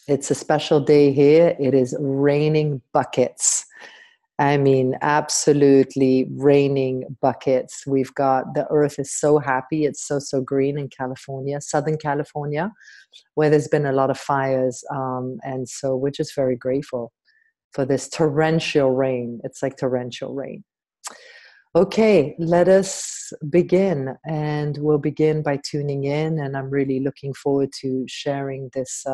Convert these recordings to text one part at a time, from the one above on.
It's a special day here. It is raining buckets. I mean, absolutely raining buckets. We've got, the earth is so happy. It's so green in California, Southern California, where there's been a lot of fires. And so we're just very grateful for this torrential rain. It's like torrential rain. Okay, let us begin. And we'll begin by tuning in. And I'm really looking forward to sharing this,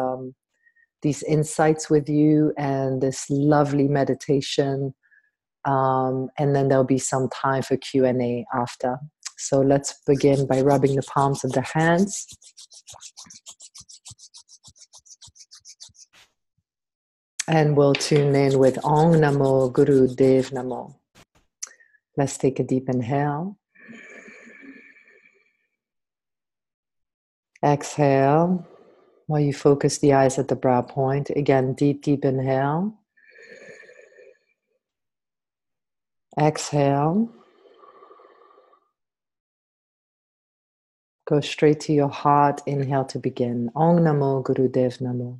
these insights with you and this lovely meditation. And then there'll be some time for Q&A after. So let's begin by rubbing the palms of the hands. And we'll tune in with Om Namo Guru Dev Namo. Let's take a deep inhale. Exhale while you focus the eyes at the brow point. Again, deep inhale. Exhale. Go straight to your heart. Inhale to begin. Om Namo Guru Dev Namo.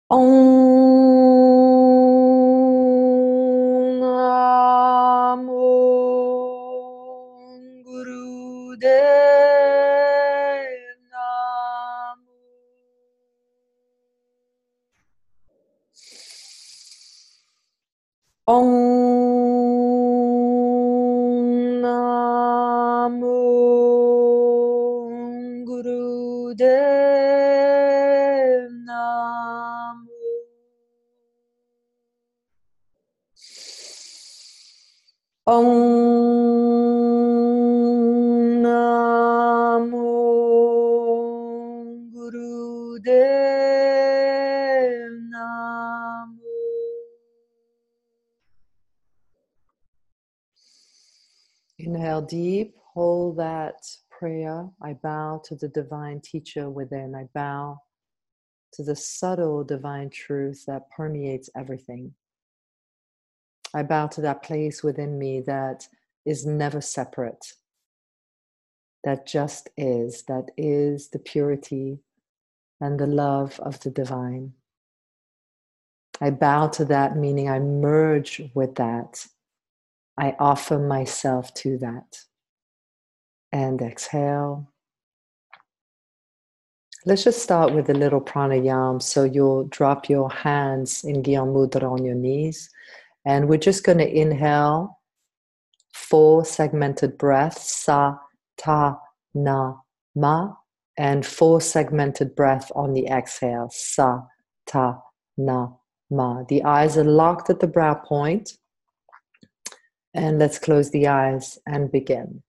Om Namo Guru Dev Namo. Om Namo Guru Dev Namo. Om Namo Guru Dev Namo. Inhale deep, hold that prayer. I bow to the divine teacher within. I bow to the subtle divine truth that permeates everything. I bow to that place within me that is never separate, that just is, that is the purity and the love of the divine. I bow to that, meaning I merge with that. I offer myself to that. And exhale. Let's just start with a little pranayama. So you'll drop your hands in Gyan Mudra on your knees. And we're just going to inhale 4 segmented breaths, sa, ta, na, ma, and 4 segmented breath on the exhale, sa, ta, na, ma. The eyes are locked at the brow point. And let's close the eyes and begin.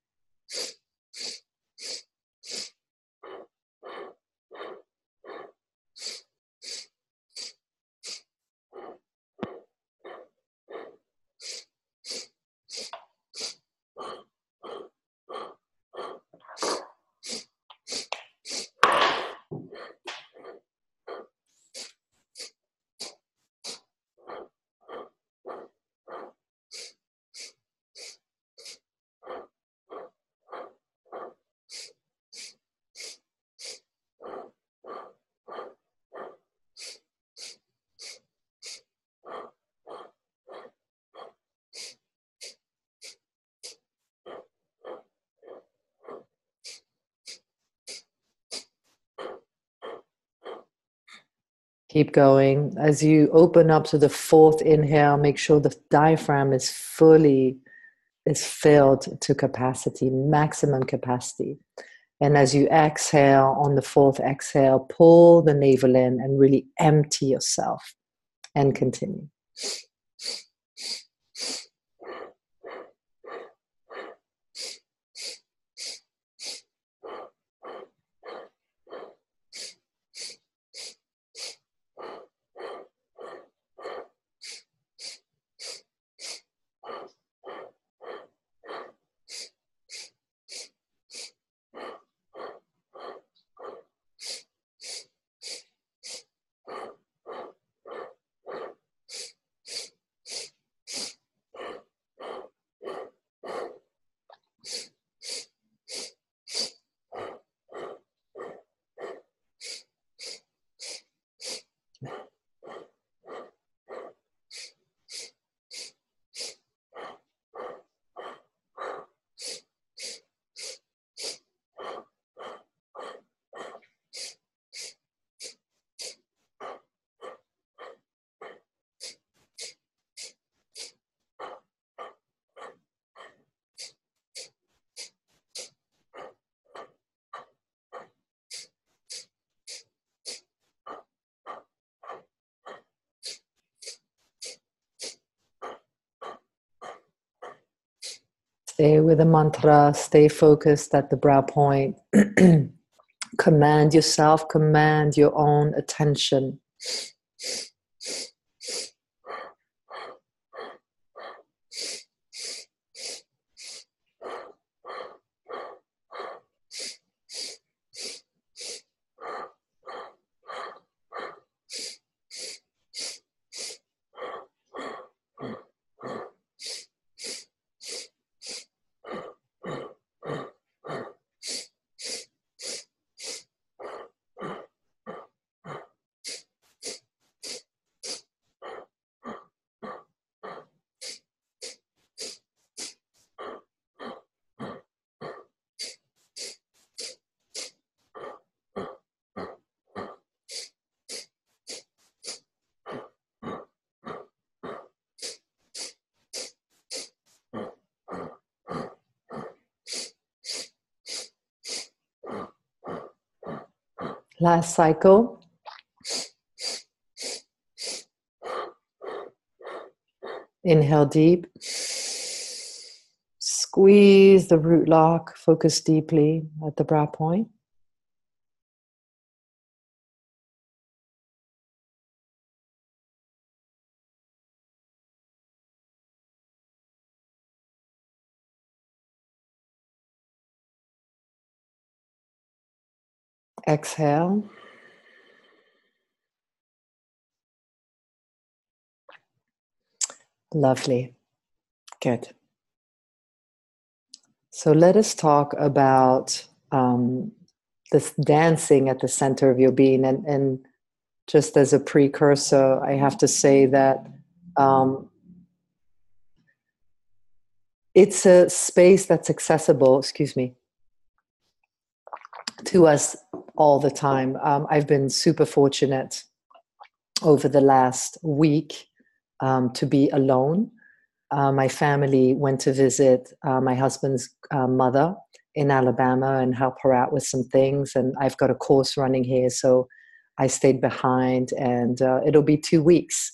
Keep going. As you open up to the 4th inhale, make sure the diaphragm is filled to capacity, maximum capacity. And as you exhale on the 4th exhale, pull the navel in and really empty yourself and continue. Stay with the mantra, stay focused at the brow point. Command yourself, command your own attention. Last cycle. Inhale deep. Squeeze the root lock. Focus deeply at the brow point. Exhale. Lovely. Good. So let us talk about this dancing at the center of your being. And just as a precursor, I have to say that it's a space that's accessible, to us all the time. I've been super fortunate over the last week to be alone. My family went to visit my husband's mother in Alabama and help her out with some things. And I've got a course running here, so I stayed behind. And it'll be 2 weeks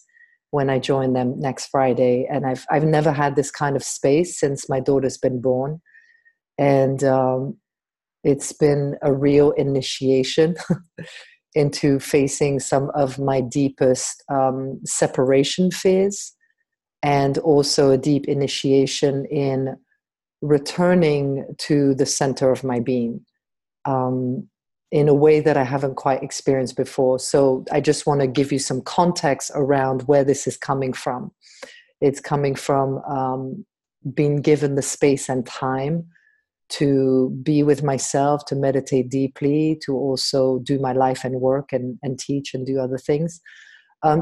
when I join them next Friday. And I've never had this kind of space since my daughter's been born. And it's been a real initiation into facing some of my deepest separation fears, and also a deep initiation in returning to the center of my being in a way that I haven't quite experienced before. So I just want to give you some context around where this is coming from. It's coming from being given the space and time to be with myself, to meditate deeply, to also do my life and work and teach and do other things.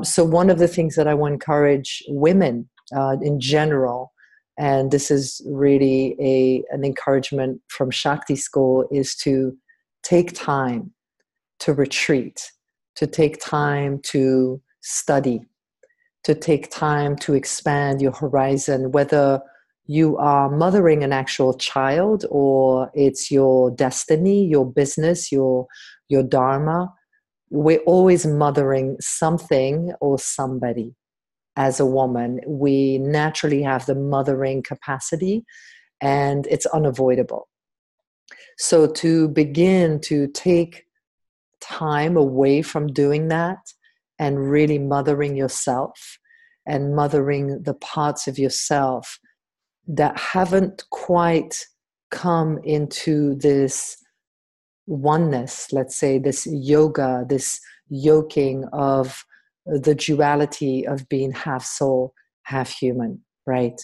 So one of the things that I want to encourage women in general, and this is really an encouragement from Shakti School, is to take time to retreat, to take time to study, to take time to expand your horizon, whether you are mothering an actual child or it's your destiny, your business, your dharma. We're always mothering something or somebody. As a woman, we naturally have the mothering capacity, and it's unavoidable. So to begin to take time away from doing that and really mothering yourself and mothering the parts of yourself that haven't quite come into this oneness, let's say, this yoga, this yoking of the duality of being half soul, half human, right?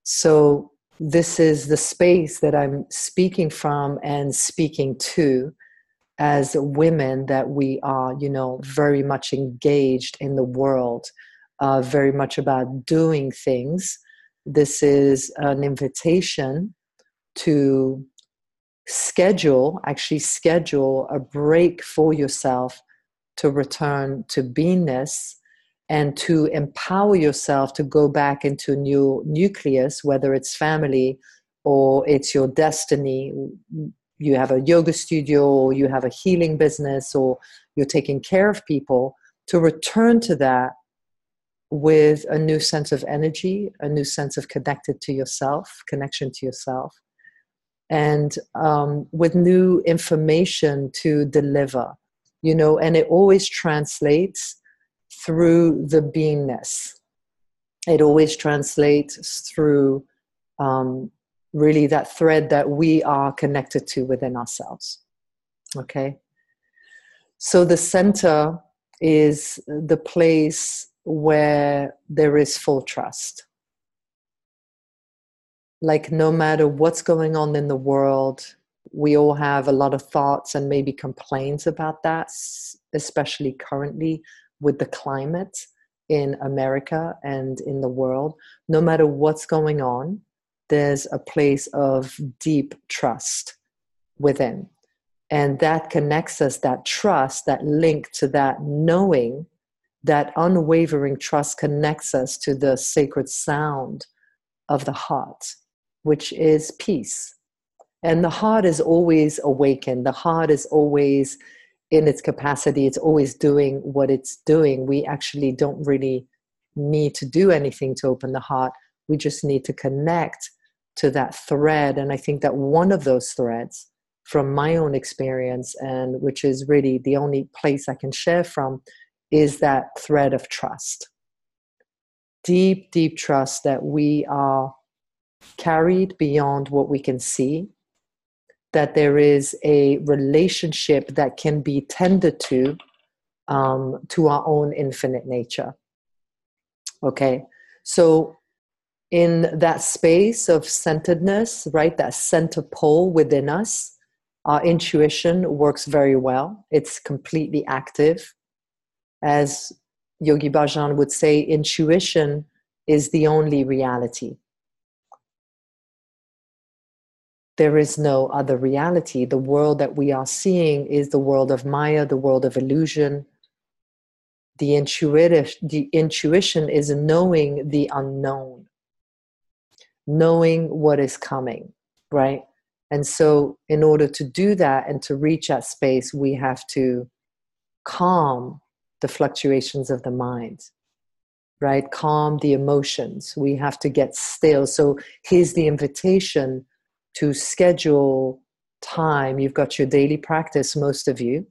So this is the space that I'm speaking from and speaking to as women, that we are, very much engaged in the world, very much about doing things. This is an invitation to schedule a break for yourself to return to beingness and to empower yourself to go back into a new nucleus, whether it's family or it's your destiny. You have a yoga studio, or you have a healing business, or you're taking care of people, to return to that with a new sense of energy, a new sense of connected to yourself, connection to yourself, and with new information to deliver, and it always translates through the beingness. It always translates through really that thread that we are connected to within ourselves. Okay? So the center is the place where there is full trust. Like, no matter what's going on in the world, we all have a lot of thoughts and maybe complaints about that, especially currently with the climate in America and in the world. No matter what's going on, there's a place of deep trust within. And that connects us, that trust, that link to that knowing, that unwavering trust connects us to the sacred sound of the heart, which is peace. And the heart is always awakened. The heart is always in its capacity. It's always doing what it's doing. We actually don't really need to do anything to open the heart. We just need to connect to that thread. And I think that one of those threads, from my own experience, and which is really the only place I can share from, is that thread of trust. Deep, deep trust that we are carried beyond what we can see, that there is a relationship that can be tended to our own infinite nature. Okay, so in that space of centeredness, right, that center pole within us, our intuition works very well. It's completely active. As Yogi Bhajan would say, intuition is the only reality. There is no other reality. The world that we are seeing is the world of Maya, the world of illusion. The intuition is knowing the unknown, knowing what is coming, right? And so in order to do that and to reach that space, we have to calm the fluctuations of the mind, right? Calm the emotions. We have to get still. So here's the invitation to schedule time. You've got your daily practice, most of you.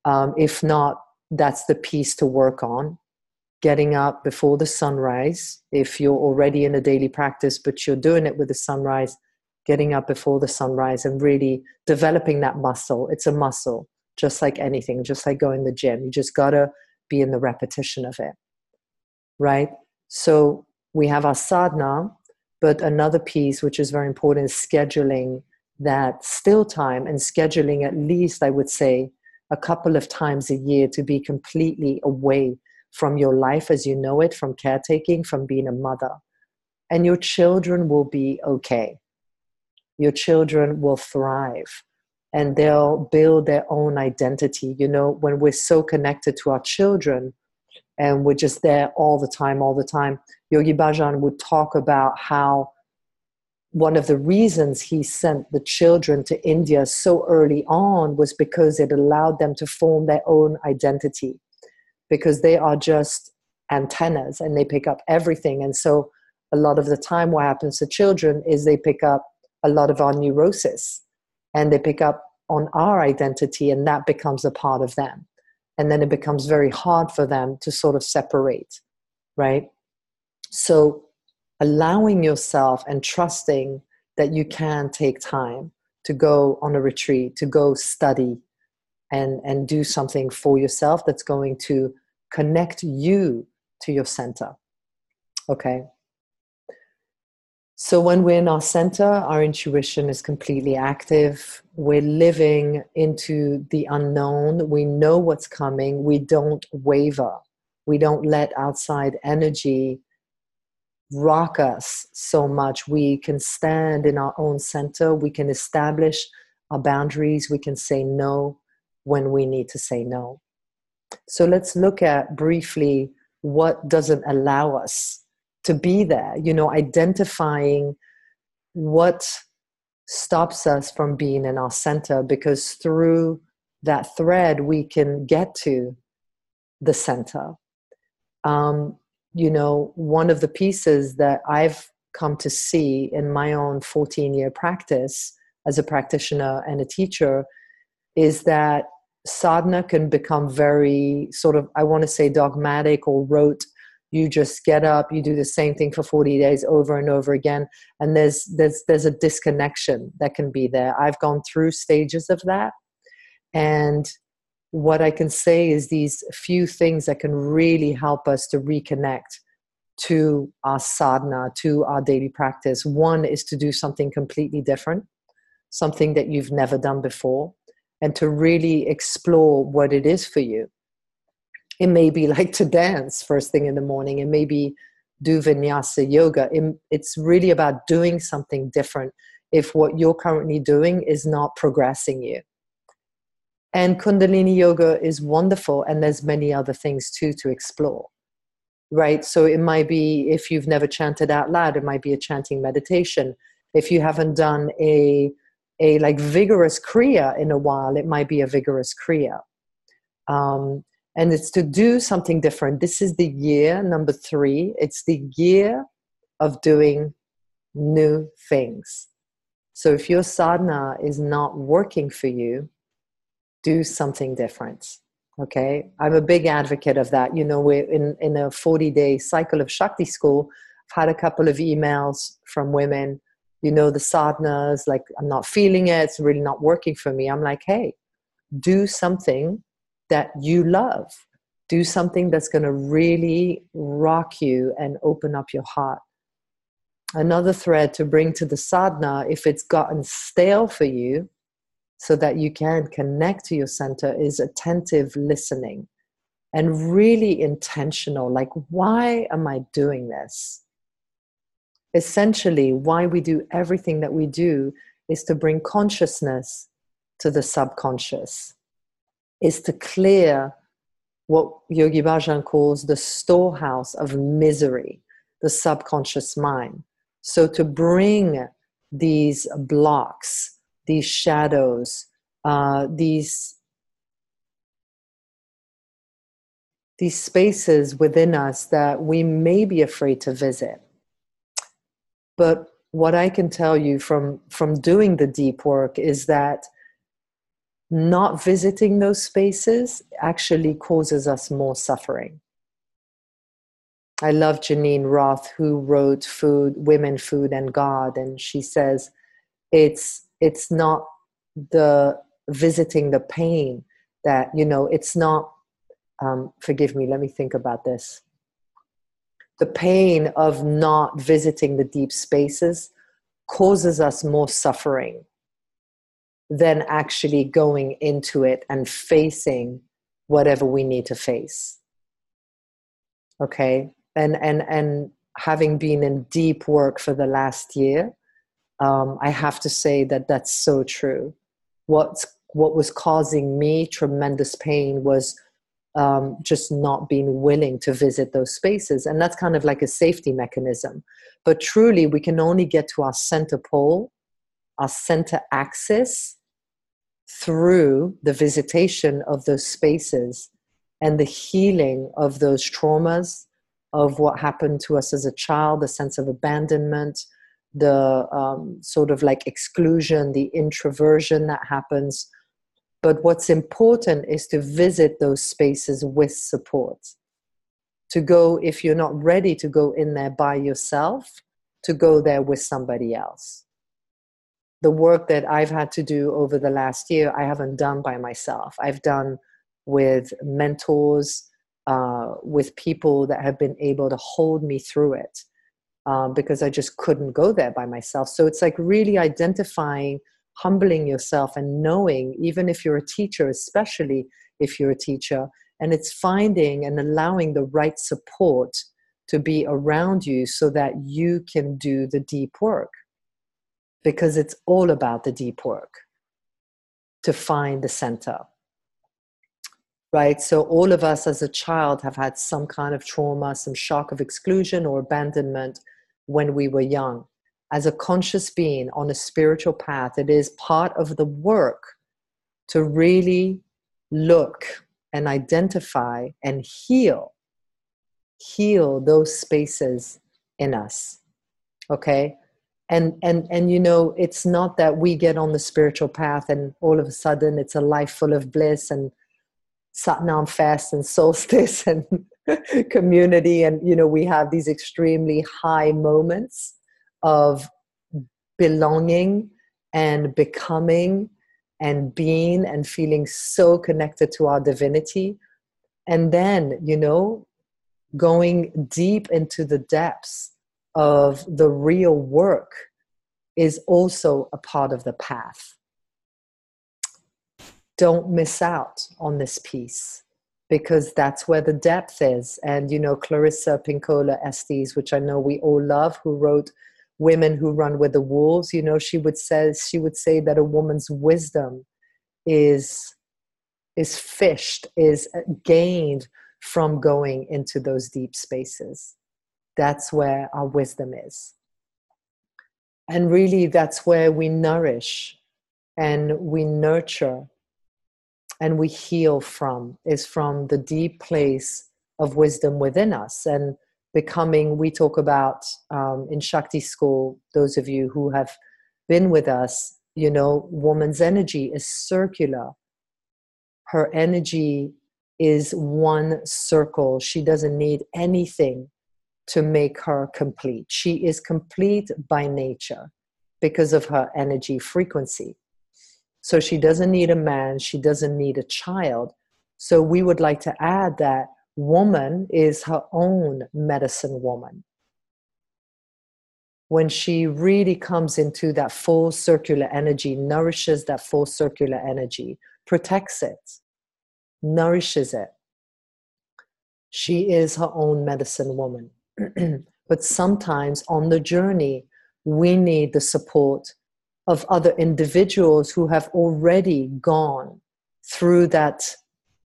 If not, that's the piece to work on. Getting up before the sunrise. If you're already in a daily practice, but you're doing it with the sunrise, getting up before the sunrise and really developing that muscle. It's a muscle, just like anything, just like going to the gym. You just gotta be in the repetition of it, right? So we have our sadhana, but another piece, which is very important, is scheduling that still time, and scheduling at least, I would say, a couple of times a year to be completely away from your life as you know it, from caretaking, from being a mother. And your children will be okay. Your children will thrive and they'll build their own identity. You know, when we're so connected to our children and we're just there all the time, Yogi Bhajan would talk about how one of the reasons he sent the children to India so early on was because it allowed them to form their own identity, because they are just antennas and they pick up everything. And so a lot of the time what happens to children is they pick up a lot of our neurosis and they pick up on our identity, and that becomes a part of them. And then it becomes very hard for them to sort of separate, right? So allowing yourself and trusting that you can take time to go on a retreat, to go study and do something for yourself that's going to connect you to your center. Okay. So when we're in our center, our intuition is completely active. We're living into the unknown. We know what's coming. We don't waver. We don't let outside energy rock us so much. We can stand in our own center. We can establish our boundaries. We can say no when we need to say no. So let's look at briefly what doesn't allow us to be there, you know, identifying what stops us from being in our center, because through that thread we can get to the center. one of the pieces that I've come to see in my own 14-year practice as a practitioner and a teacher is that sadhana can become very sort of, I want to say, dogmatic or rote. You just get up, you do the same thing for 40 days over and over again. And there's a disconnection that can be there. I've gone through stages of that. And what I can say is these few things that can really help us to reconnect to our sadhana, to our daily practice. One is to do something completely different, something that you've never done before, and to really explore what it is for you. It may be like to dance first thing in the morning. It may be do vinyasa yoga. It's really about doing something different if what you're currently doing is not progressing you. And Kundalini yoga is wonderful, and there's many other things too to explore, right? So it might be, if you've never chanted out loud, it might be a chanting meditation. If you haven't done a like vigorous kriya in a while, it might be a vigorous kriya. And it's to do something different. This is the year, number 3. It's the year of doing new things. So if your sadhana is not working for you, do something different. Okay? I'm a big advocate of that. We're in a 40-day cycle of Shakti school. I've had a couple of emails from women, the sadhanas, like, I'm not feeling it. It's really not working for me. I'm like, hey, do something that you love. Do something that's going to really rock you and open up your heart. Another thread to bring to the sadhana, if it's gotten stale for you, so that you can connect to your center, is attentive listening and really intentional. Like, why am I doing this? Essentially, why we do everything that we do is to bring consciousness to the subconscious, is to clear what Yogi Bhajan calls the storehouse of misery, the subconscious mind. So to bring these blocks, these shadows, these spaces within us that we may be afraid to visit. But what I can tell you from doing the deep work is that not visiting those spaces actually causes us more suffering. I love Janine Roth, who wrote Women, Food, and God, and she says it's not the visiting the pain that, it's not, forgive me, let me think about this. The pain of not visiting the deep spaces causes us more suffering than actually going into it and facing whatever we need to face. Okay? And having been in deep work for the last year, I have to say that that's so true. What was causing me tremendous pain was just not being willing to visit those spaces. And that's kind of like a safety mechanism. But truly, we can only get to our center pole, our center axis, through the visitation of those spaces and the healing of those traumas, of what happened to us as a child, the sense of abandonment, the sort of like exclusion, the introversion that happens. But what's important is to visit those spaces with support. To go, if you're not ready to go in there by yourself, to go there with somebody else. The work that I've had to do over the last year, I haven't done by myself. I've done with mentors, with people that have been able to hold me through it, because I just couldn't go there by myself. So it's like really identifying, humbling yourself and knowing, even if you're a teacher, especially if you're a teacher, and it's finding and allowing the right support to be around you so that you can do the deep work. Because it's all about the deep work to find the center, right? So all of us as a child have had some kind of trauma, some shock of exclusion or abandonment when we were young. As a conscious being on a spiritual path, it is part of the work to really look and identify and heal heal those spaces in us. Okay. And you know, it's not that we get on the spiritual path and all of a sudden it's a life full of bliss and Satnam fest and solstice and community, and you know, we have these extremely high moments of belonging and becoming and being and feeling so connected to our divinity. And then, you know, going deep into the depths of the real work is also a part of the path. Don't miss out on this piece, because that's where the depth is. And, you know, Clarissa Pinkola Estes, which I know we all love, who wrote Women Who Run with the Wolves, you know, she would say that a woman's wisdom is fished, is gained from going into those deep spaces. That's where our wisdom is. And really, that's where we nourish and we nurture and we heal from, is from the deep place of wisdom within us. And becoming, we talk about in Shakti school, those of you who have been with us, you know, woman's energy is circular. Her energy is one circle. She doesn't need anything to make her complete. She is complete by nature because of her energy frequency. So she doesn't need a man, she doesn't need a child. So we would like to add that woman is her own medicine woman. When she really comes into that full circular energy, nourishes that full circular energy, protects it, nourishes it, she is her own medicine woman. But sometimes on the journey, we need the support of other individuals who have already gone through that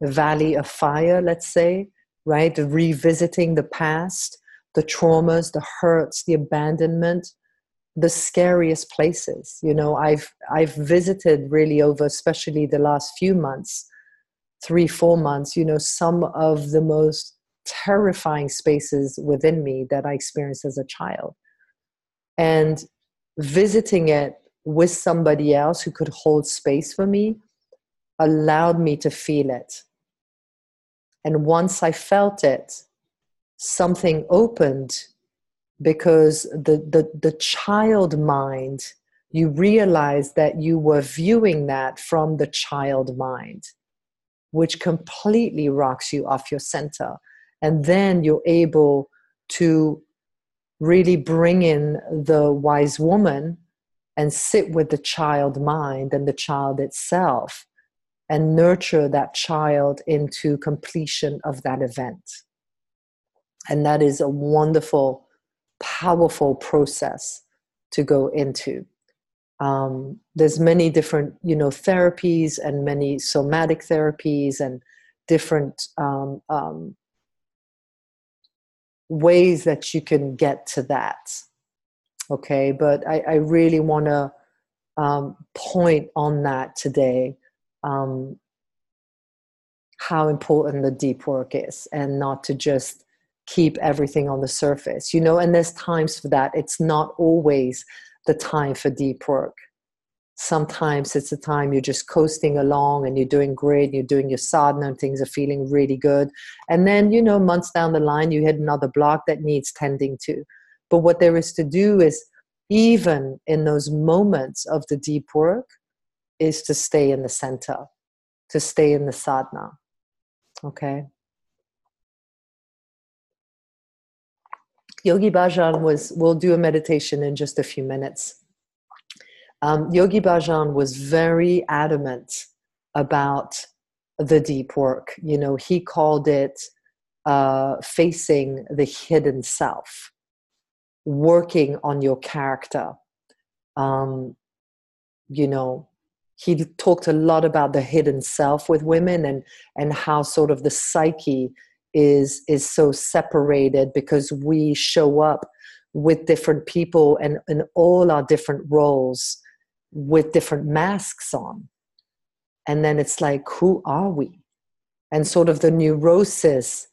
valley of fire, let's say, right? Revisiting the past, the traumas, the hurts, the abandonment, the scariest places. You know, I've visited really over, especially the last few months, 3-4 months, you know, some of the most terrifying spaces within me that I experienced as a child. And visiting it with somebody else who could hold space for me allowed me to feel it. And once I felt it, something opened, because the child mind, you realize that you were viewing that from the child mind, which completely rocks you off your center. And then you're able to really bring in the wise woman and sit with the child mind and the child itself and nurture that child into completion of that event. And that is a wonderful, powerful process to go into. There's many different, you know, therapies and many somatic therapies and different ways that you can get to that. Okay, but I really want to point on that today, how important the deep work is, and not to just keep everything on the surface, you know, and there's times for that. It's not always the time for deep work. Sometimes it's a time you're just coasting along and you're doing great, you're doing your sadhana and things are feeling really good. And then, you know, months down the line, you hit another block that needs tending to. But what there is to do is, even in those moments of the deep work, is to stay in the center, to stay in the sadhana. Okay? Yogi Bhajan we'll do a meditation in just a few minutes. Yogi Bhajan was very adamant about the deep work. You know, he called it facing the hidden self, working on your character. You know, he talked a lot about the hidden self with women, and how sort of the psyche is so separated because we show up with different people and in all our different roles with different masks on. And then it's like, who are we? And sort of the neurosis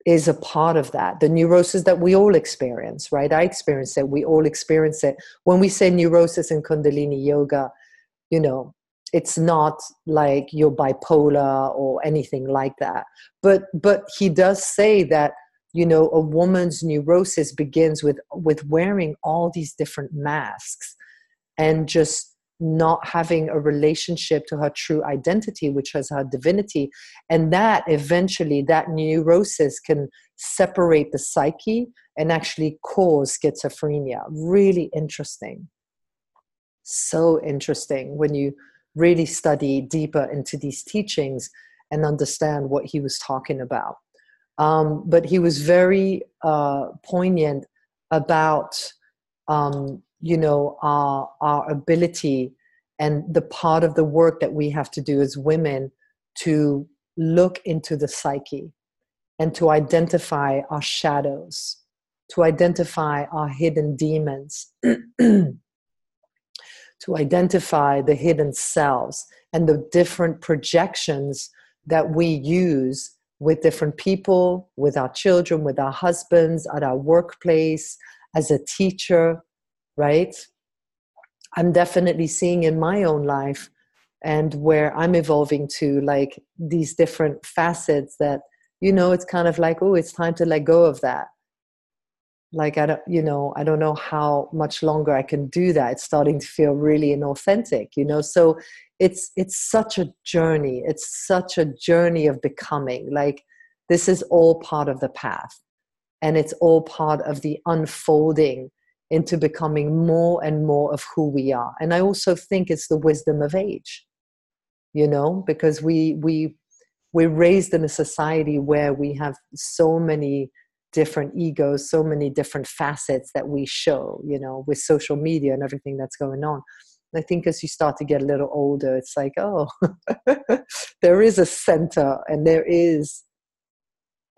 is a part of that. The neurosis that we all experience, right? I experience it. We all experience it. When we say neurosis in Kundalini yoga, you know, it's not like you're bipolar or anything like that. But he does say that, you know, a woman's neurosis begins with wearing all these different masks and just not having a relationship to her true identity, which is her divinity. And that eventually, that neurosis can separate the psyche and actually cause schizophrenia. Really interesting. So interesting when you really study deeper into these teachings and understand what he was talking about. But he was very poignant about you know, our ability and the part of the work that we have to do as women to look into the psyche and to identify our shadows, to identify our hidden demons, to identify the hidden selves and the different projections that we use with different people, with our children, with our husbands, at our workplace, as a teacher, right? I'm definitely seeing in my own life and where I'm evolving to, like, these different facets that, you know, it's kind of like, oh, it's time to let go of that. Like, I don't know how much longer I can do that. It's starting to feel really inauthentic, you know? So it's such a journey. It's such a journey of becoming. Like, this is all part of the path. And it's all part of the unfolding into becoming more and more of who we are. And I also think it's the wisdom of age, you know, because we're raised in a society where we have so many different egos, so many different facets that we show, you know, with social media and everything that's going on. And I think as you start to get a little older, it's like, oh, there is a center and there is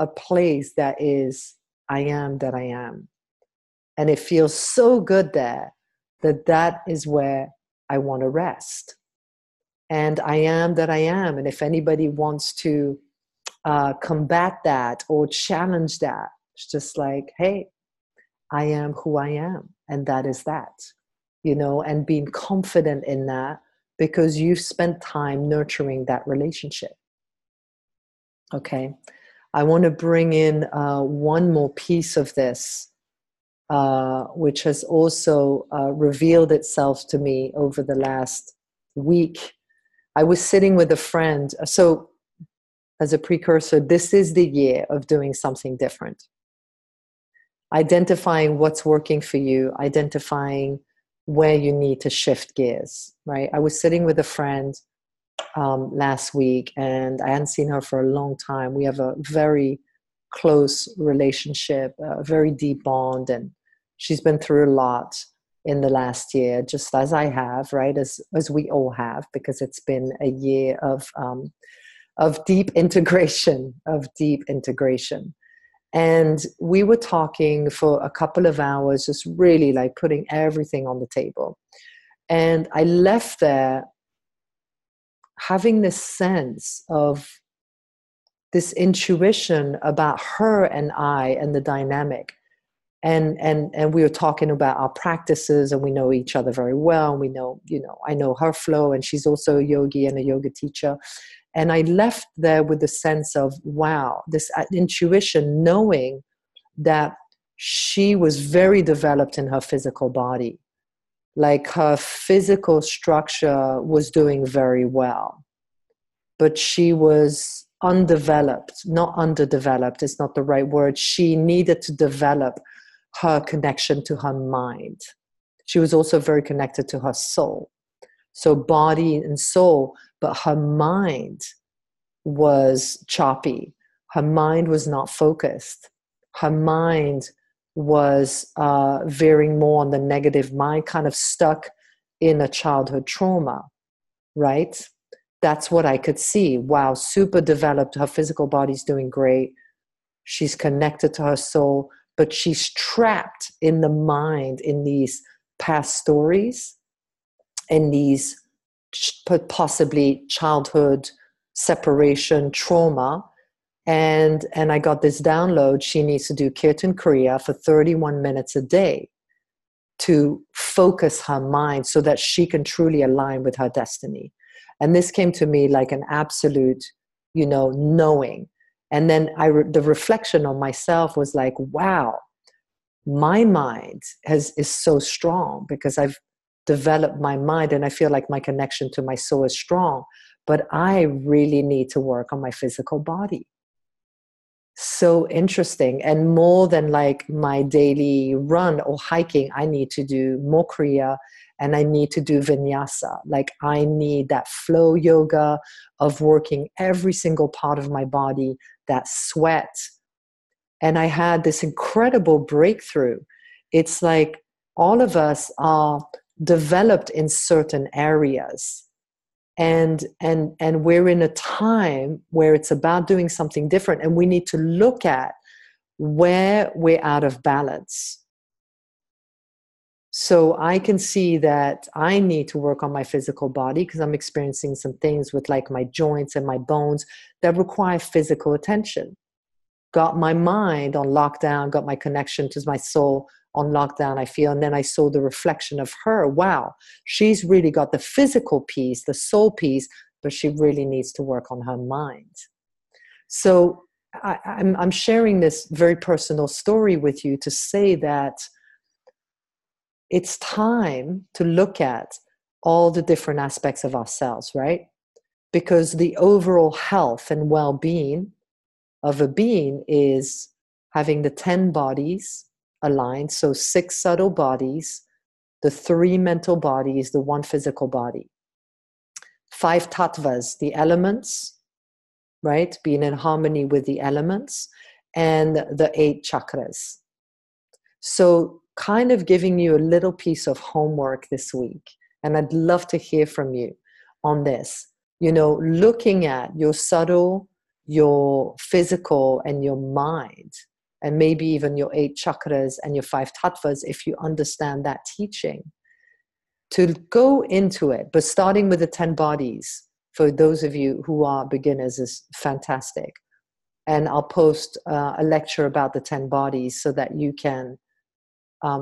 a place that is, I am that I am. And it feels so good there that is where I want to rest. And I am that I am. And if anybody wants to combat that or challenge that, it's just like, hey, I am who I am. And that is that, you know, and being confident in that because you've spent time nurturing that relationship. Okay. I want to bring in one more piece of this, which has also revealed itself to me over the last week. I was sitting with a friend. So as a precursor, this is the year of doing something different. Identifying what's working for you, identifying where you need to shift gears, right? I was sitting with a friend last week and I hadn't seen her for a long time. We have a very close relationship, a very deep bond, and she's been through a lot in the last year, just as I have, right? As we all have, because it's been a year of deep integration, And we were talking for a couple of hours, just really like putting everything on the table. And I left there having this sense of this intuition about her and I and the dynamic. And we were talking about our practices, and we know each other very well. And we know, you know, I know her flow, and she's also a yogi and a yoga teacher. And I left there with the sense of, wow, this intuition, knowing that she was very developed in her physical body. Like her physical structure was doing very well, but she was undeveloped, not underdeveloped, it's not the right word. She needed to develop her connection to her mind. She was also very connected to her soul. So body and soul, but her mind was choppy. Her mind was not focused. Her mind was veering more on the negative mind, kind of stuck in a childhood trauma, right? That's what I could see. Wow, super developed. Her physical body's doing great. She's connected to her soul, but she's trapped in the mind in these past stories, in these possibly childhood separation trauma, And I got this download. She needs to do Kirtan Kriya for 31 minutes a day to focus her mind so that she can truly align with her destiny. And this came to me like an absolute, knowing. And then the reflection on myself was like, wow, my mind is so strong because I've developed my mind and I feel like my connection to my soul is strong, but I really need to work on my physical body. So interesting. And more than like my daily run or hiking, I need to do more Kriya and I need to do vinyasa. Like I need that flow yoga of working every single part of my body, that sweat. And I had this incredible breakthrough. It's like all of us are developed in certain areas. And we're in a time where it's about doing something different, and we need to look at where we're out of balance. So I can see that I need to work on my physical body because I'm experiencing some things with like my joints and my bones that require physical attention. Got my mind on lockdown, got my connection to my soul on lockdown, I feel. And then I saw the reflection of her. Wow, she's really got the physical piece, the soul piece, but she really needs to work on her mind. So I'm sharing this very personal story with you to say that it's time to look at all the different aspects of ourselves, right? Because the overall health and well-being of a being is having the 10 bodies aligned. So 6 subtle bodies, the 3 mental bodies, the 1 physical body. 5 tattvaas, the elements, right? Being in harmony with the elements, and the 8 chakras. So kind of giving you a little piece of homework this week. And I'd love to hear from you on this. Looking at your subtle, your physical, and your mind, and maybe even your 8 chakras and your 5 tattvaas, if you understand that teaching, to go into it. But starting with the 10 bodies, for those of you who are beginners, is fantastic. And I'll post a lecture about the 10 bodies so that you can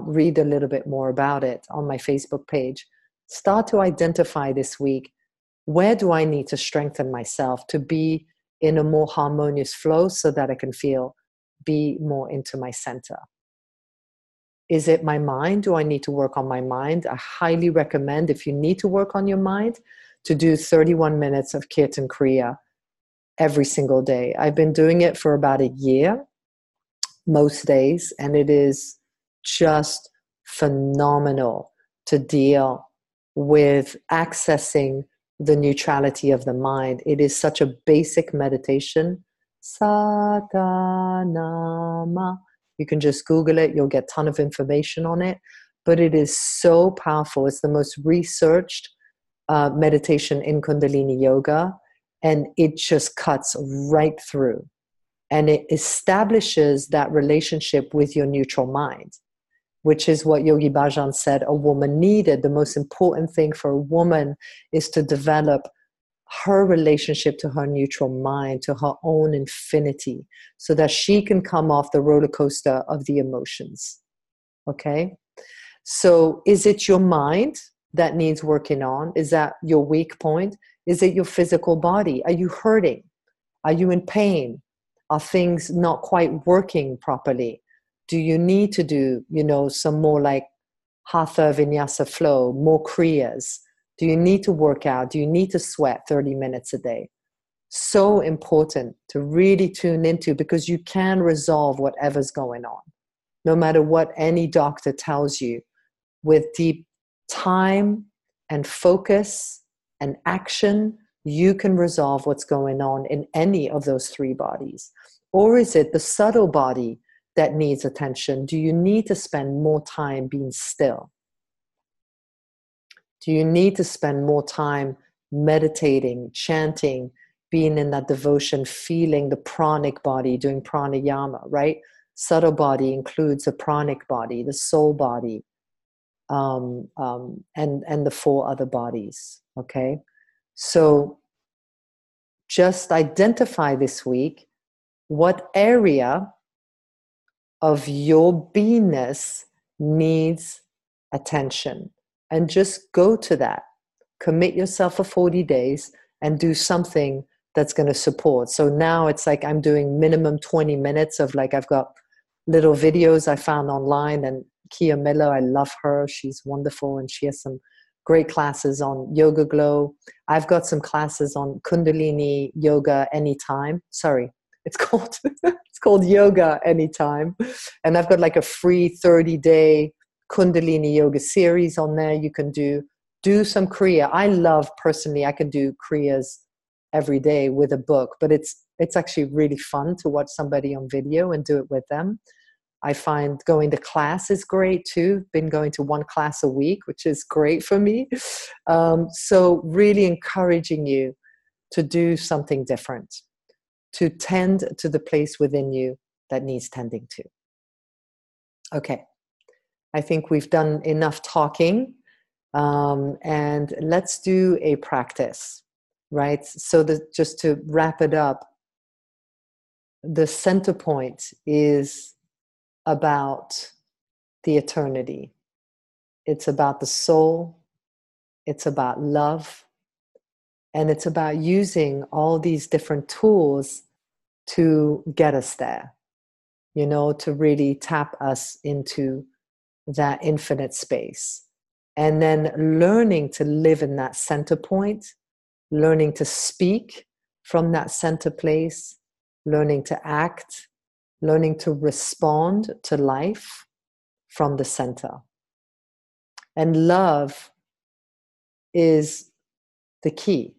read a little bit more about it on my Facebook page. Start to identify this week, where do I need to strengthen myself to be in a more harmonious flow so that I can be more into my center? Is it my mind? Do I need to work on my mind? I highly recommend, if you need to work on your mind, to do 31 minutes of Kirtan Kriya every single day. I've been doing it for about a year, most days, and it is just phenomenal to deal with accessing the neutrality of the mind. It is such a basic meditation. Satanama. You can just Google it. You'll get a ton of information on it. But it is so powerful. It's the most researched meditation in Kundalini yoga. And it just cuts right through. And it establishes that relationship with your neutral mind, which is what Yogi Bhajan said a woman needed. The most important thing for a woman is to develop her relationship to her neutral mind, to her own infinity, so that she can come off the roller coaster of the emotions. Okay? So is it your mind that needs working on? Is that your weak point? Is it your physical body? Are you hurting? Are you in pain? Are things not quite working properly? Do you need to do, some more like Hatha Vinyasa flow, more Kriyas? Do you need to work out? Do you need to sweat 30 minutes a day? So important to really tune into, because you can resolve whatever's going on. No matter what any doctor tells you, with deep time and focus and action, you can resolve what's going on in any of those 3 bodies. Or is it the subtle body that needs attention? Do you need to spend more time being still? Do you need to spend more time meditating, chanting, being in that devotion, feeling the pranic body, doing pranayama, right? Subtle body includes the pranic body, the soul body, and the 4 other bodies, okay? So just identify this week What area of your beingness needs attention? And just go to that. Commit yourself for 40 days and do something that's going to support. So now it's like I'm doing minimum 20 minutes of like, I've got little videos I found online, and Kia Miller, I love her. She's wonderful, and she has some great classes on Yoga Glow. I've got some classes on Kundalini Yoga Anytime. Sorry, it's called it's called Yoga Anytime. And I've got like a free 30-day Kundalini Yoga series on there. You can do some Kriya. I love, personally, I can do Kriyas every day with a book, but it's actually really fun to watch somebody on video and do it with them. I find going to class is great too. Been going to one class a week, which is great for me. So really encouraging you to do something different, to tend to the place within you that needs tending to. Okay, I think we've done enough talking, and let's do a practice, right? So just to wrap it up, the center point is about the eternity. It's about the soul. It's about love. And it's about using all these different tools to get us there, to really tap us into that infinite space. And then learning to live in that center point, learning to speak from that center place, learning to act, learning to respond to life from the center. And love is the key.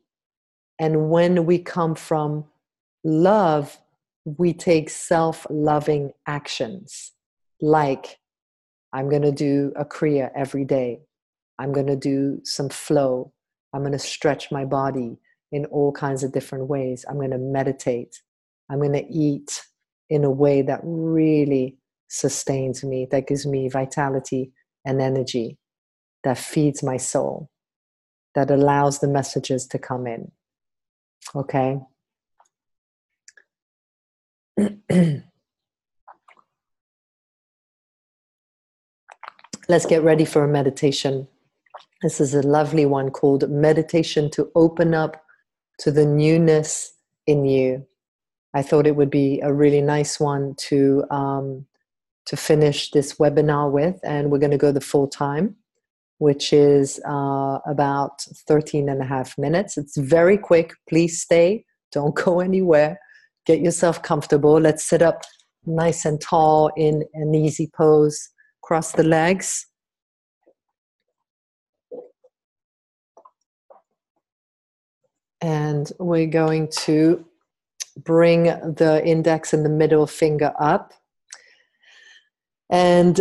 And when we come from love, we take self-loving actions, like I'm going to do a Kriya every day. I'm going to do some flow. I'm going to stretch my body in all kinds of different ways. I'm going to meditate. I'm going to eat in a way that really sustains me, that gives me vitality and energy, that feeds my soul, that allows the messages to come in. Okay? Let's get ready for a meditation. This is a lovely one called Meditation to Open Up to the Newness in You. I thought it would be a really nice one to finish this webinar with, and we're going to go the full time, which is about 13 and a half minutes. It's very quick. Please stay. Don't go anywhere. Get yourself comfortable. Let's sit up nice and tall in an easy pose. Cross the legs. And we're going to bring the index and the middle finger up. And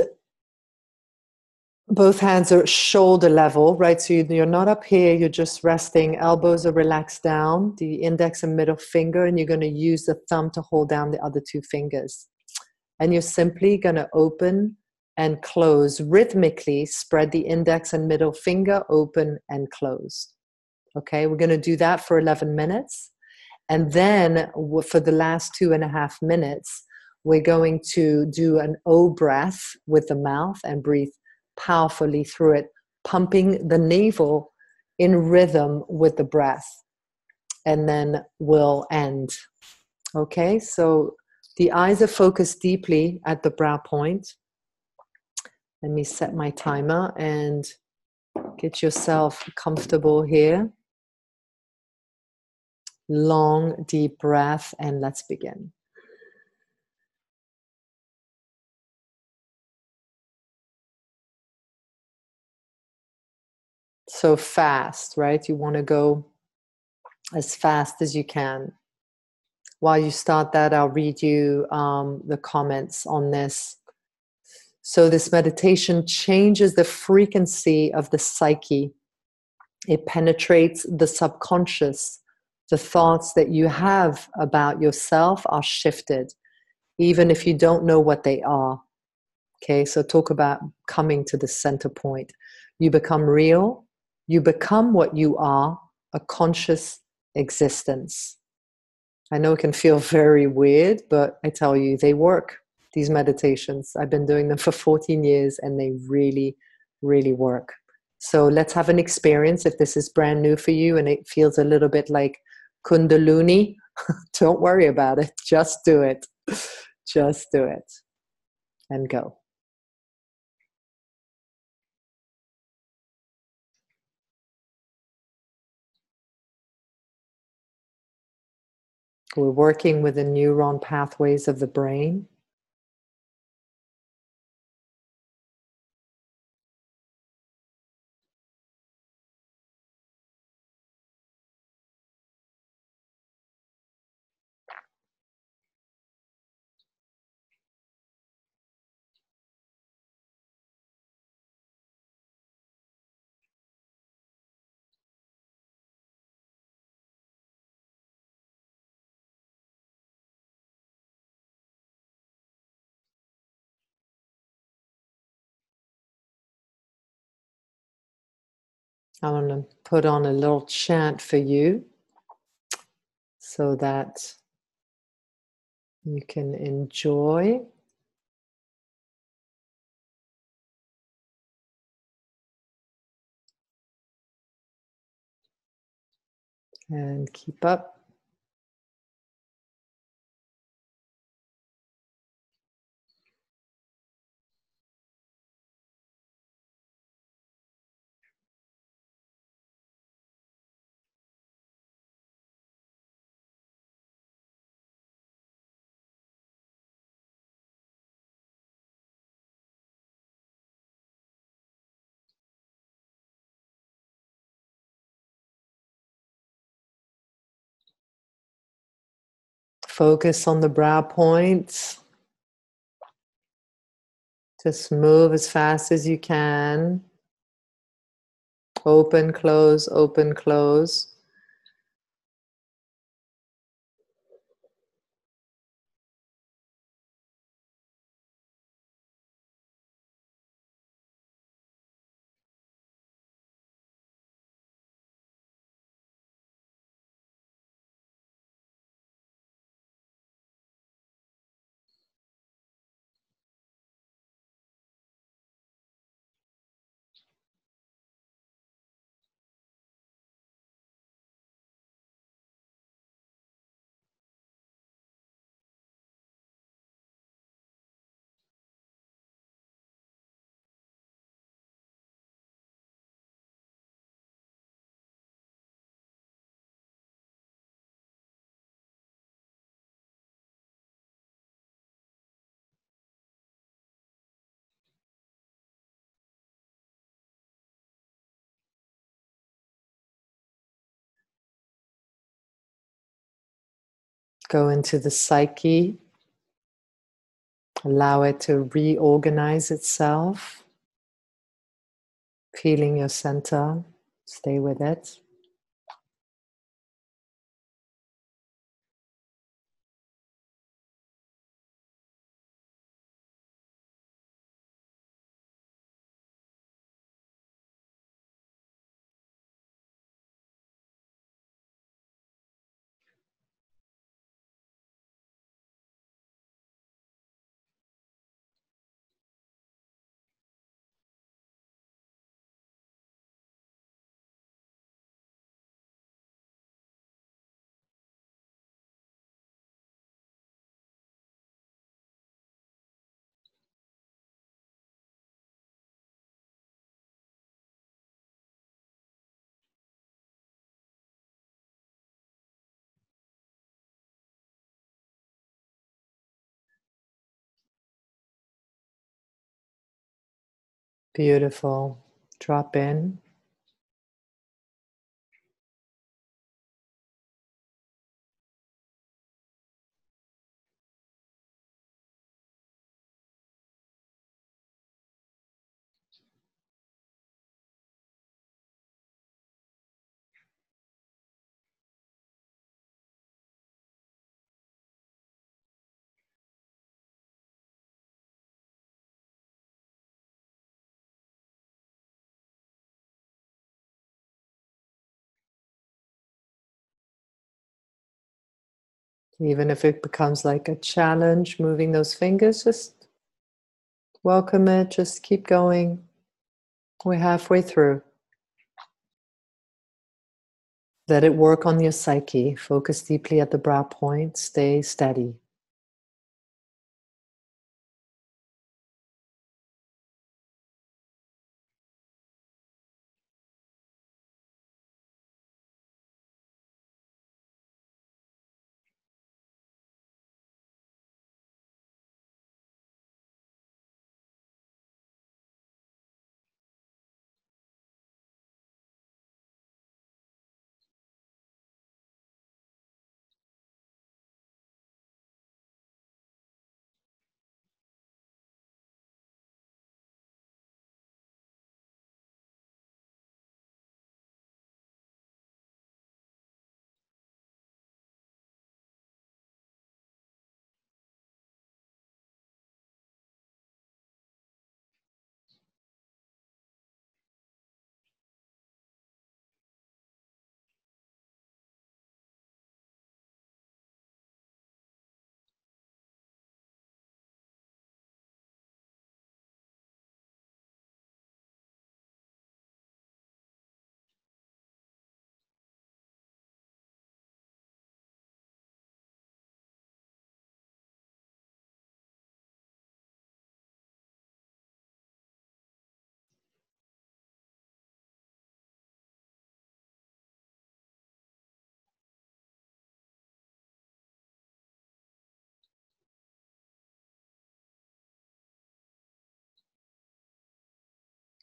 both hands are shoulder level, right? So you're not up here, you're just resting. Elbows are relaxed down, the index and middle finger, and you're going to use the thumb to hold down the other two fingers. And you're simply going to open and close. Rhythmically spread the index and middle finger open and closed. Okay, we're going to do that for 11 minutes. And then for the last 2.5 minutes, we're going to do an O breath with the mouth and breathe powerfully through it, pumping the navel in rhythm with the breath. And then we'll end. Okay, so the eyes are focused deeply at the brow point. Let me set my timer and get yourself comfortable here. Long, deep breath, and let's begin. So fast, right? You want to go as fast as you can. While you start that, I'll read you the comments on this. So this meditation changes the frequency of the psyche. It penetrates the subconscious. The thoughts that you have about yourself are shifted, even if you don't know what they are. Okay, so talk about coming to the center point. You become real. You become what you are, a conscious existence. I know it can feel very weird, but I tell you, they work, these meditations. I've been doing them for 14 years and they really, really work. So let's have an experience. If this is brand new for you and it feels a little bit like Kundalini, don't worry about it. Just do it. Just do it and go. We're working with the neuron pathways of the brain. I'm going to put on a little chant for you so that you can enjoy. And keep up. Focus on the brow points. Just move as fast as you can. Open, close, open, close. Go into the psyche. Allow it to reorganize itself. Feeling your center. Stay with it. Beautiful. Drop in. Even if it becomes like a challenge, moving those fingers, just welcome it, just keep going. We're halfway through. Let it work on your psyche. Focus deeply at the brow point. Stay steady.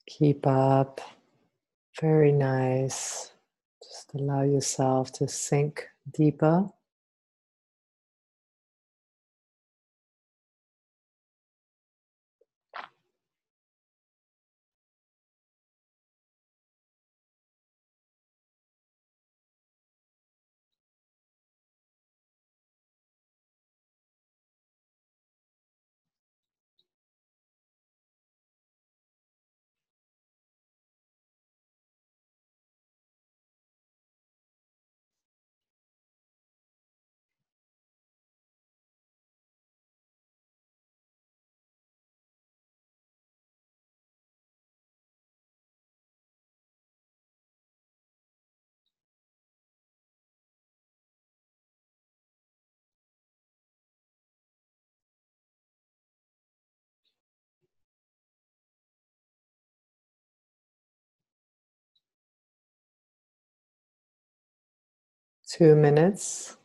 Keep up. Very nice. Just allow yourself to sink deeper. Two minutes.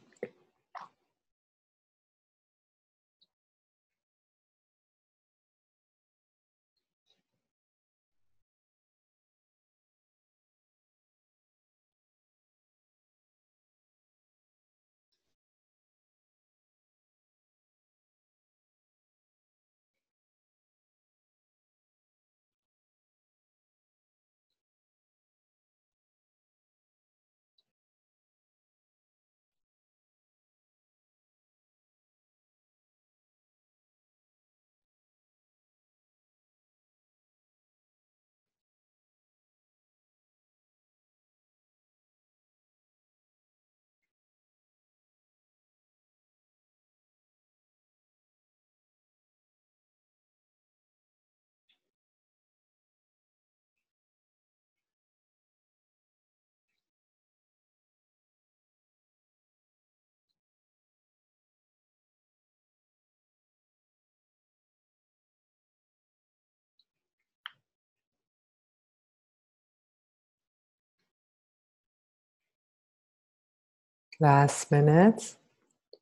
Last minute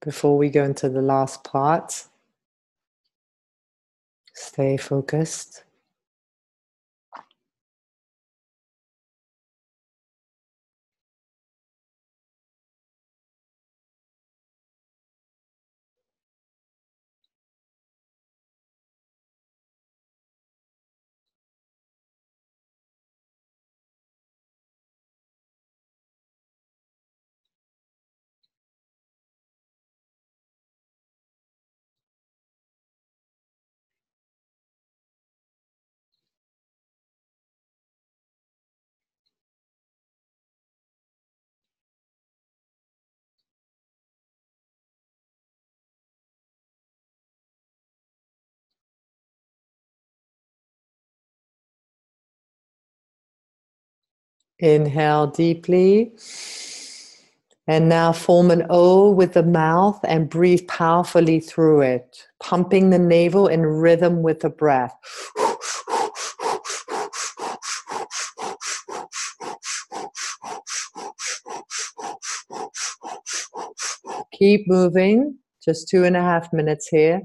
before we go into the last part. Stay focused. Inhale deeply. And now form an O with the mouth and breathe powerfully through it, pumping the navel in rhythm with the breath. Keep moving, just 2.5 minutes here.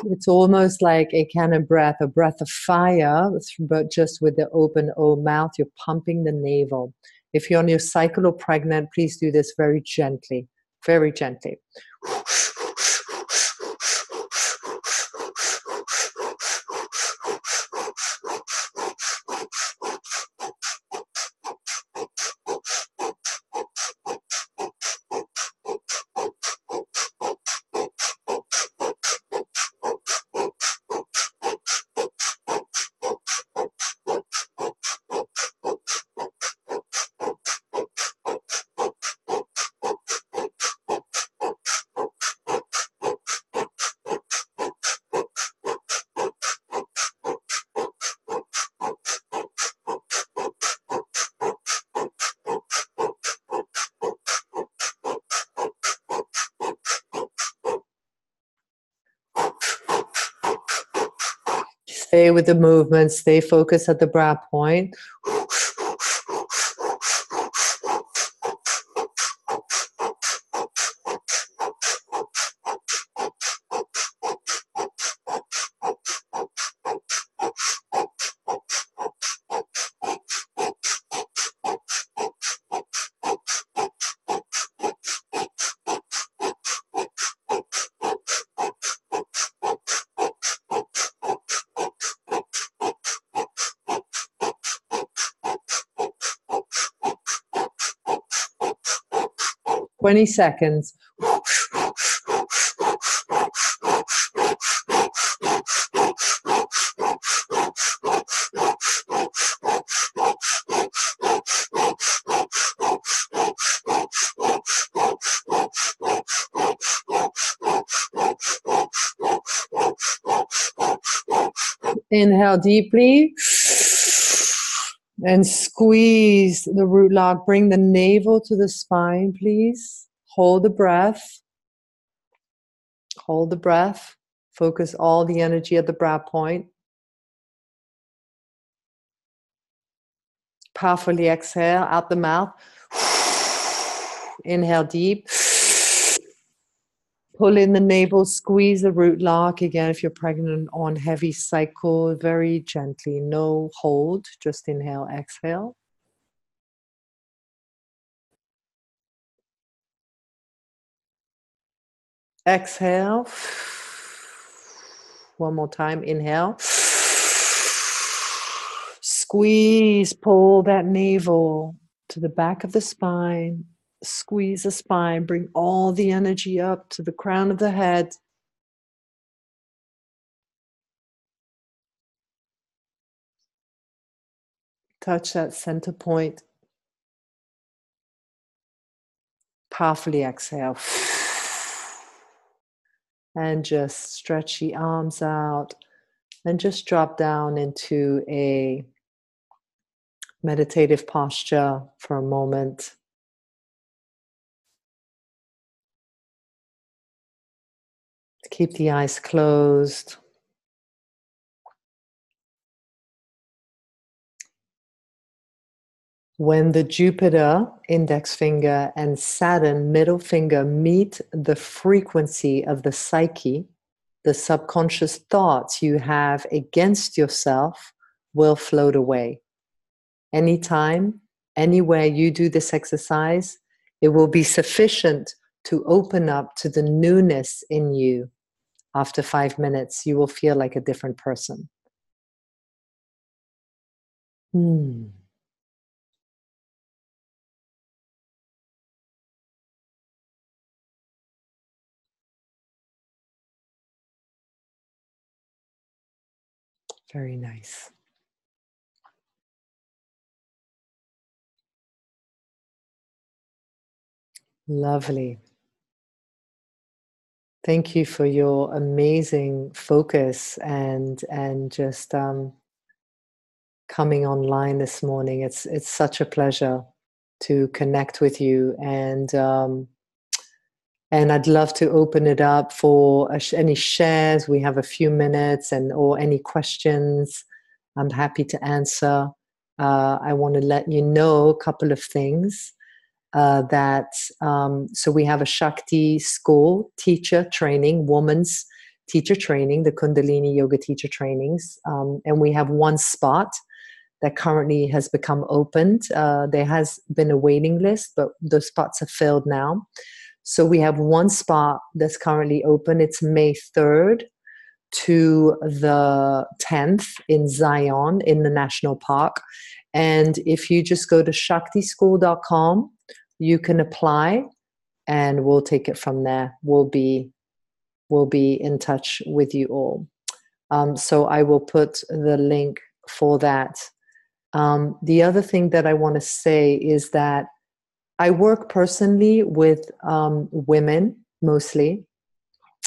It's almost like a kind of breath, a breath of fire, but just with the open O mouth, you're pumping the navel. If you're on your cycle or pregnant, please do this very gently, very gently. Stay with the movement, stay focused at the brow point. Twenty seconds. Inhale deeply and squeeze the root log. Bring the navel to the spine, please. Hold the breath. Hold the breath. Focus all the energy at the brow point. Powerfully exhale out the mouth. Inhale deep. Pull in the navel, squeeze the root log. Again, if you're pregnant on heavy cycle, very gently, no hold, just inhale, exhale. Exhale. One more time, inhale. Squeeze, pull that navel to the back of the spine. Squeeze the spine, bring all the energy up to the crown of the head. Touch that center point. Powerfully exhale. And just stretch the arms out and just drop down into a meditative posture for a moment. Keep the eyes closed. When the Jupiter index finger and Saturn middle finger meet the frequency of the psyche, the subconscious thoughts you have against yourself will float away. Anytime, anywhere you do this exercise, it will be sufficient to open up to the newness in you. After 5 minutes, you will feel like a different person. Very nice. Lovely. Thank you for your amazing focus and just coming online this morning. It's such a pleasure to connect with you, and I'd love to open it up for any shares. We have a few minutes, and or any questions. I'm happy to answer. I want to let you know a couple of things. So we have a Shakti school teacher training, woman's teacher training, the Kundalini yoga teacher trainings, and we have one spot that currently has become opened. There has been a waiting list, but the spots are filled now. So we have one spot that's currently open. It's May 3rd to the 10th in Zion in the National Park. And if you just go to shaktischool.com, you can apply and we'll take it from there. We'll be in touch with you all. So I will put the link for that. The other thing that I want to say is that I work personally with women, mostly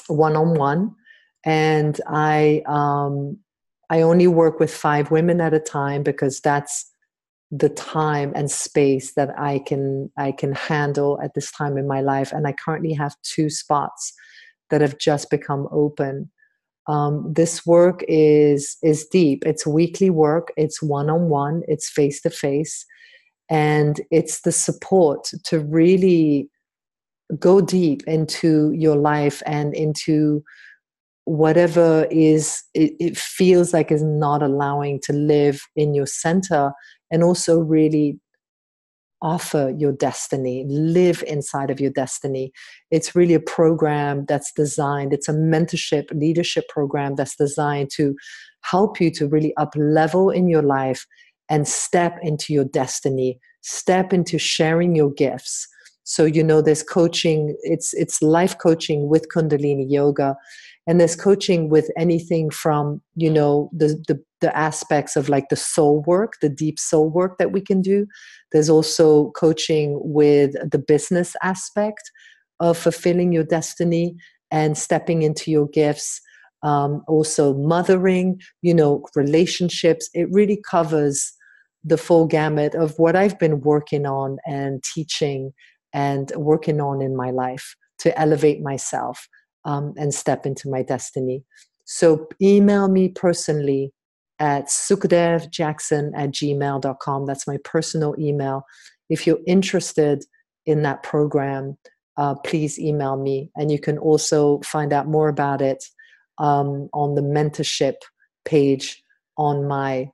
one-on-one, and I only work with 5 women at a time because that's the time and space that I can handle at this time in my life. And I currently have 2 spots that have just become open. This work is deep. It's weekly work. It's one-on-one. It's face-to-face. And it's the support to really go deep into your life and into whatever it feels like is not allowing to live in your center, and also really offer your destiny, live inside of your destiny. It's really a program that's designed, it's a mentorship, leadership program that's designed to help you to really up level in your life and step into your destiny, step into sharing your gifts. So, there's coaching, it's life coaching with Kundalini yoga. And there's coaching with anything from, the aspects of like the soul work, the deep soul work that we can do. There's also coaching with the business aspect of fulfilling your destiny and stepping into your gifts. Also mothering, relationships. It really covers the full gamut of what I've been working on and teaching and working on in my life to elevate myself. And step into my destiny. So email me personally at sukhdevjackson@gmail.com. That's my personal email. If you're interested in that program, please email me. And you can also find out more about it on the mentorship page on my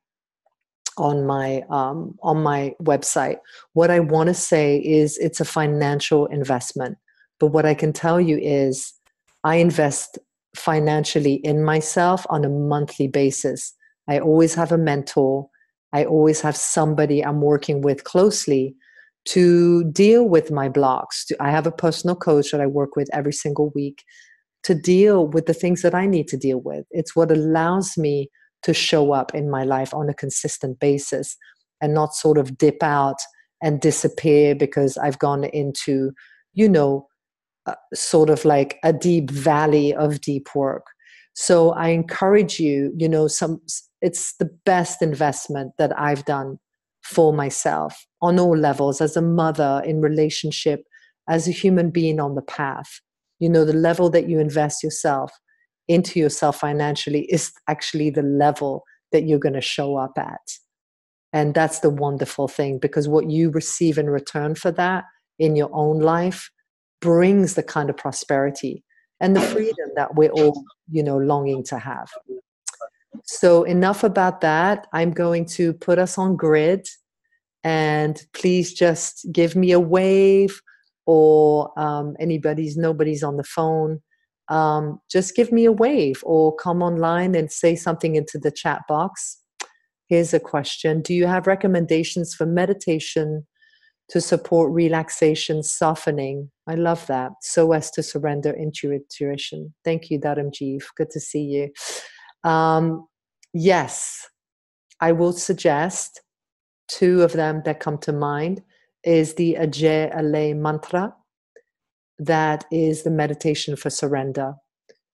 website. What I want to say is it's a financial investment. But what I can tell you is I invest financially in myself on a monthly basis. I always have a mentor. I always have somebody I'm working with closely to deal with my blocks. I have a personal coach that I work with every single week to deal with the things that I need to deal with. It's what allows me to show up in my life on a consistent basis and not sort of dip out and disappear because I've gone into, sort of like a deep valley of deep work. So I encourage you, it's the best investment that I've done for myself on all levels, as a mother, in relationship, as a human being on the path. The level that you invest into yourself financially is actually the level that you're going to show up at. And that's the wonderful thing, because what you receive in return for that in your own life brings the kind of prosperity and the freedom that we're all, longing to have. So enough about that. I'm going to put us on grid, and please just give me a wave, or nobody's on the phone. Just give me a wave or come online and say something into the chat box. Here's a question. Do you have recommendations for meditation to support relaxation, softening? I love that. So as to surrender intuition. Thank you, Dharamjeev. Good to see you. Yes, I will suggest 2 of them that come to mind is the Ajay Alay mantra. that is the meditation for surrender.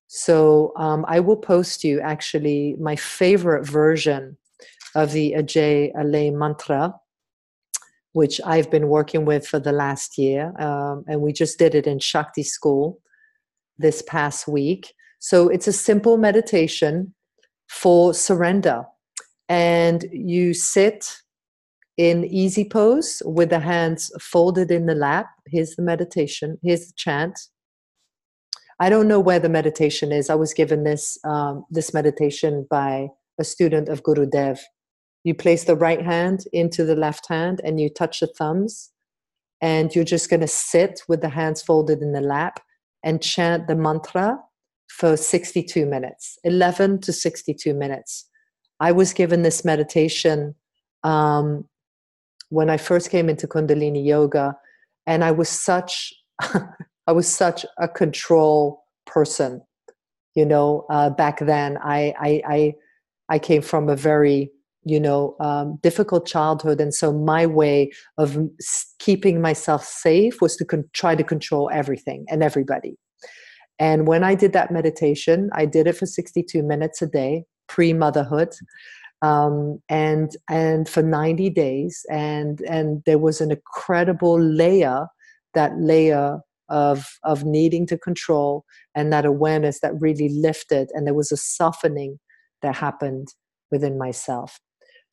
So I will post you actually my favorite version of the Ajay Alay mantra, which I've been working with for the last year. And we just did it in Shakti school this past week. So it's a simple meditation for surrender. And you sit in easy pose with the hands folded in the lap. Here's the meditation. Here's the chant. I don't know where the meditation is. I was given this meditation by a student of Guru Dev. You place the right hand into the left hand and you touch the thumbs, and you're just going to sit with the hands folded in the lap and chant the mantra for 62 minutes, 11 to 62 minutes. I was given this meditation when I first came into Kundalini yoga, and I was such a control person, you know. Back then, I came from a very difficult childhood, and so my way of keeping myself safe was to try to control everything and everybody. And when I did that meditation, I did it for 62 minutes a day, pre-motherhood. And for 90 days, and there was an incredible layer of needing to control, and that awareness that really lifted, and there was a softening that happened within myself.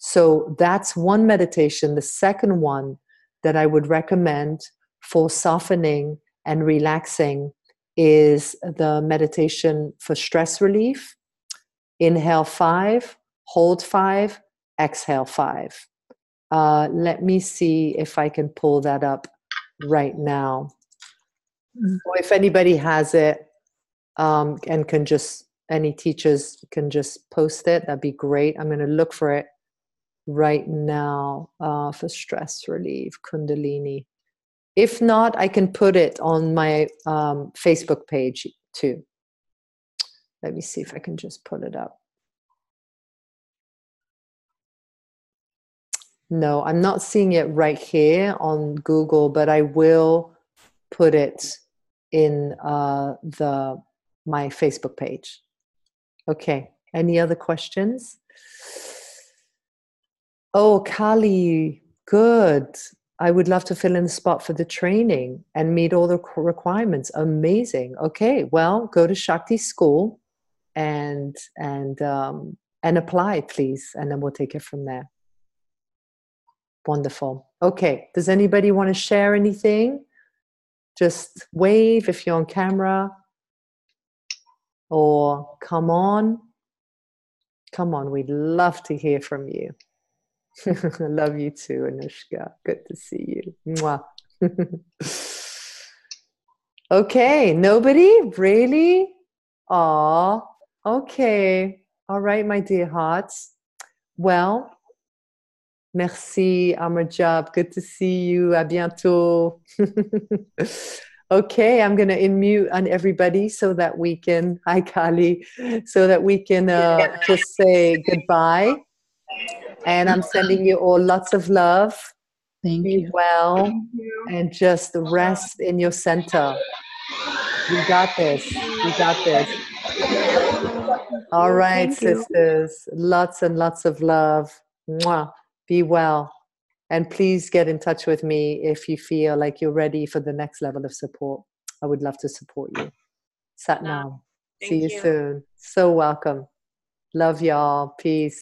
So that's one meditation. The second one that I would recommend for softening and relaxing is the meditation for stress relief. Inhale 5, hold 5, exhale 5. Let me see if I can pull that up right now. Or if anybody has it and can just, any teachers can just post it, that'd be great. I'm going to look for it right now for stress relief, Kundalini. If not, I can put it on my Facebook page too. Let me see if I can just pull it up. No, I'm not seeing it right here on Google, but I will put it in my Facebook page. Okay, any other questions? Oh, Kali, good. I would love to fill in the spot for the training and meet all the requirements. Amazing. Okay, well, go to Shakti School and apply, please, and then we'll take it from there. Wonderful. Okay, does anybody want to share anything? Just wave if you're on camera, or come on. Come on, we'd love to hear from you. I love you too, Anushka. Good to see you. Mwah. Okay, nobody? Really? Aw, okay. All right, my dear hearts. Well, merci, Amarjab. Good to see you. À bientôt. Okay, I'm going to unmute on everybody so that we can, hi Kali, so that we can just say goodbye. And I'm sending you all lots of love. Thank you. Be well, and just rest in your center. You got this. You got this. All right, sisters. Lots and lots of love. Mwah. Be well. And please get in touch with me if you feel like you're ready for the next level of support. I would love to support you. Sat Nam. See you soon. So welcome. Love y'all. Peace.